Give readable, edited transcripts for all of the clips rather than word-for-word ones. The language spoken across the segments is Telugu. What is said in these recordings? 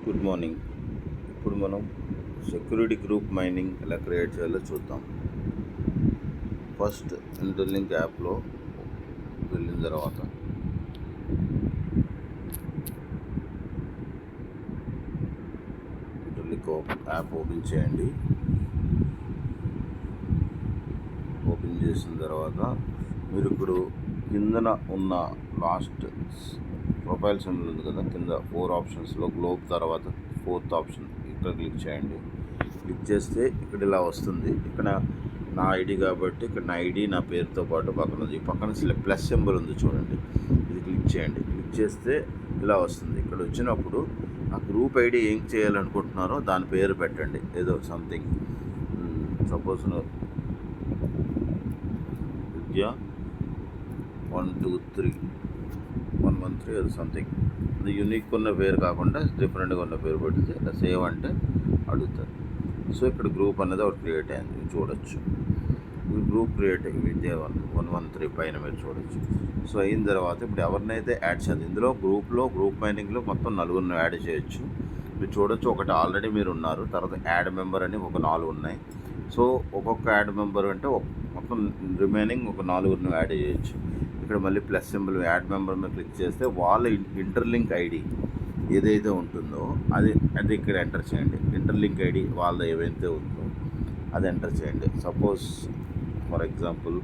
Good morning. ఇప్పుడు మనం సెక్యూరిటీ గ్రూప్ మైనింగ్ ఎలా క్రియేట్ చేయాలో చూద్దాం. ఫస్ట్ ఇంటర్లింక్ యాప్లో వెళ్ళిన తర్వాత ఇంటర్లింక్ యాప్ ఓపెన్ చేయండి. ఓపెన్ చేసిన తర్వాత మీరు ఇప్పుడు కిందన ఉన్న లాస్ట్ ప్రొఫైల్ సింబల్ ఉంది కదా, కింద 4 ఆప్షన్స్లో గ్లోబ్ తర్వాత 4th ఆప్షన్ ఇక్కడ క్లిక్ చేయండి. క్లిక్ చేస్తే ఇక్కడ ఇలా వస్తుంది. ఇక్కడ నా ఐడి కాబట్టి ఇక్కడ నా ఐడి నా పేరుతో పాటు పక్కన ఉంది. పక్కన ప్లస్ సింబల్ ఉంది చూడండి, ఇది క్లిక్ చేయండి. క్లిక్ చేస్తే ఇలా వస్తుంది. ఇక్కడ వచ్చినప్పుడు ఆ గ్రూప్ ఐడి ఏం చేయాలనుకుంటున్నారో దాని పేరు పెట్టండి. ఏదో సంథింగ్, సపోజ్ విద్య 123 అది సంథింగ్, అది యూనిక్ ఉన్న పేరు కాకుండా డిఫరెంట్గా ఉన్న పేరు పెడితే ఇలా సేవ్ అంటే అడుగుతారు. సో ఇక్కడ గ్రూప్ అనేది ఒకటి క్రియేట్ అయింది, చూడొచ్చు. గ్రూప్ క్రియేట్ అయ్యి విద్య 113 పైన మీరు చూడొచ్చు. సో అయిన తర్వాత ఇప్పుడు ఎవరినైతే యాడ్ చేయాలి, ఇందులో గ్రూప్ మైనింగ్లో మొత్తం 4 యాడ్ చేయొచ్చు. మీరు చూడొచ్చు, ఒకటి ఆల్రెడీ మీరు ఉన్నారు, తర్వాత యాడ్ మెంబర్ అని ఒక 4 ఉన్నాయి. సో ఒక్కొక్క యాడ్ మెంబర్ అంటే మొత్తం రిమైనింగ్ ఒక 4 యాడ్ చేయొచ్చు. ఇక్కడ మళ్ళీ ప్లస్ సింబల్ యాడ్ మెంబర్ మీద క్లిక్ చేస్తే వాళ్ళ ఇంటర్లింక్ ఐడి ఏదైతే ఉంటుందో అది ఇక్కడ ఎంటర్ చేయండి. ఇంటర్లింక్ ఐడి వాళ్ళ ఏవైతే ఉందో అది ఎంటర్ చేయండి. సపోజ్ ఫర్ ఎగ్జాంపుల్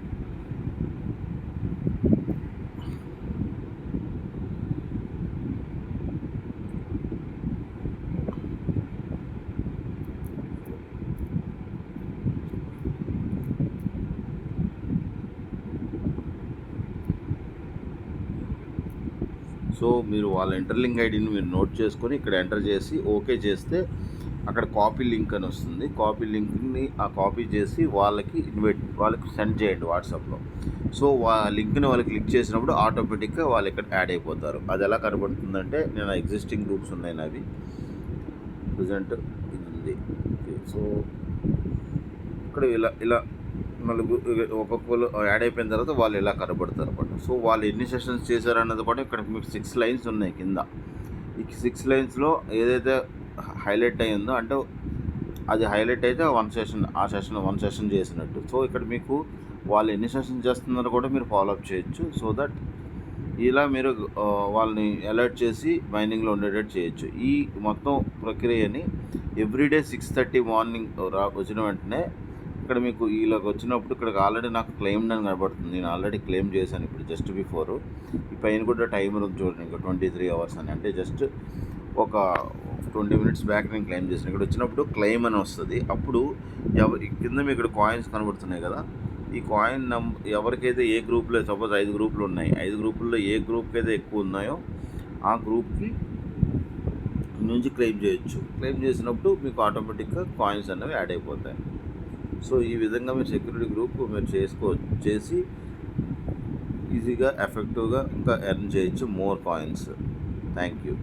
సో మీరు వాళ్ళ ఇంటర్లింక్ ఐడిని మీరు నోట్ చేసుకొని ఇక్కడ ఎంటర్ చేసి ఓకే చేస్తే అక్కడ కాపీ లింక్ అని వస్తుంది. కాపీ లింక్ని కాపీ చేసి వాళ్ళకి సెండ్ చేయండి వాట్సాప్లో. సో లింక్ని వాళ్ళకి క్లిక్ చేసినప్పుడు ఆటోమేటిక్గా వాళ్ళు ఇక్కడ యాడ్ అయిపోతారు. అది ఎలా కనబడుతుందంటే, నేను ఎగ్జిస్టింగ్ గ్రూప్స్ ఉన్నాయి నావి, ప్రజెంట్ ఇది ఉంది. సో ఇక్కడ ఇలా ఒక్కొక్కరు యాడ్ అయిపోయిన తర్వాత వాళ్ళు ఇలా కనబడతారు అన్నమాట. సో వాళ్ళు ఎన్ని సెషన్స్ చేశారన్నది కూడా ఇక్కడ మీకు 6 లైన్స్ ఉన్నాయి కింద. ఈ 6 లైన్స్లో ఏదైతే హైలైట్ అయ్యిందో అంటే అది హైలైట్ అయితే వన్ సెషన్ చేసినట్టు. సో ఇక్కడ మీకు వాళ్ళు ఎన్ని సెషన్స్ చేస్తున్నారో కూడా మీరు ఫాలోఅప్ చేయొచ్చు. సో దట్ ఇలా మీరు వాళ్ళని అలర్ట్ చేసి మైనింగ్లో ఉండేటట్టు చేయొచ్చు. ఈ మొత్తం ప్రక్రియని ఎవ్రీడే 6:30 మార్నింగ్ వచ్చిన వెంటనే ఇక్కడ మీకు ఇలాగ వచ్చినప్పుడు ఇక్కడికి ఆల్రెడీ నాకు క్లెయిమ్డ్ అని కనబడుతుంది. నేను ఆల్రెడీ క్లెయిమ్ చేశాను ఇప్పుడు జస్ట్ బిఫోర్. ఈ పైన కూడా టైమర్ ఉంది చూడండి, ఇంకా 23 అవర్స్ అని, అంటే జస్ట్ ఒక 20 మినిట్స్ బ్యాక్ నేను క్లెయిమ్ చేశాను. ఇక్కడ వచ్చినప్పుడు క్లెయిమ్ అని వస్తుంది. అప్పుడు కింద మీకు ఇక్కడ కాయిన్స్ కనబడుతున్నాయి కదా, ఈ కాయిన్ ఎవరికైతే ఏ గ్రూప్లో, సపోజ్ 5 గ్రూపులు ఉన్నాయి, 5 గ్రూపుల్లో ఏ గ్రూప్కి అయితే ఎక్కువ ఉన్నాయో ఆ గ్రూప్కి నుంచి క్లెయిమ్ చేయొచ్చు. క్లెయిమ్ చేసినప్పుడు మీకు ఆటోమేటిక్గా కాయిన్స్ అనేవి యాడ్ అయిపోతాయి. సో ఈ విధంగా మీరు సెక్యూరిటీ గ్రూప్ మీరు చేసి ఈజీగా ఎఫెక్టివ్గా ఇంకా ఎర్న్ చేయొచ్చు మోర్ కాయిన్స్. Thank you.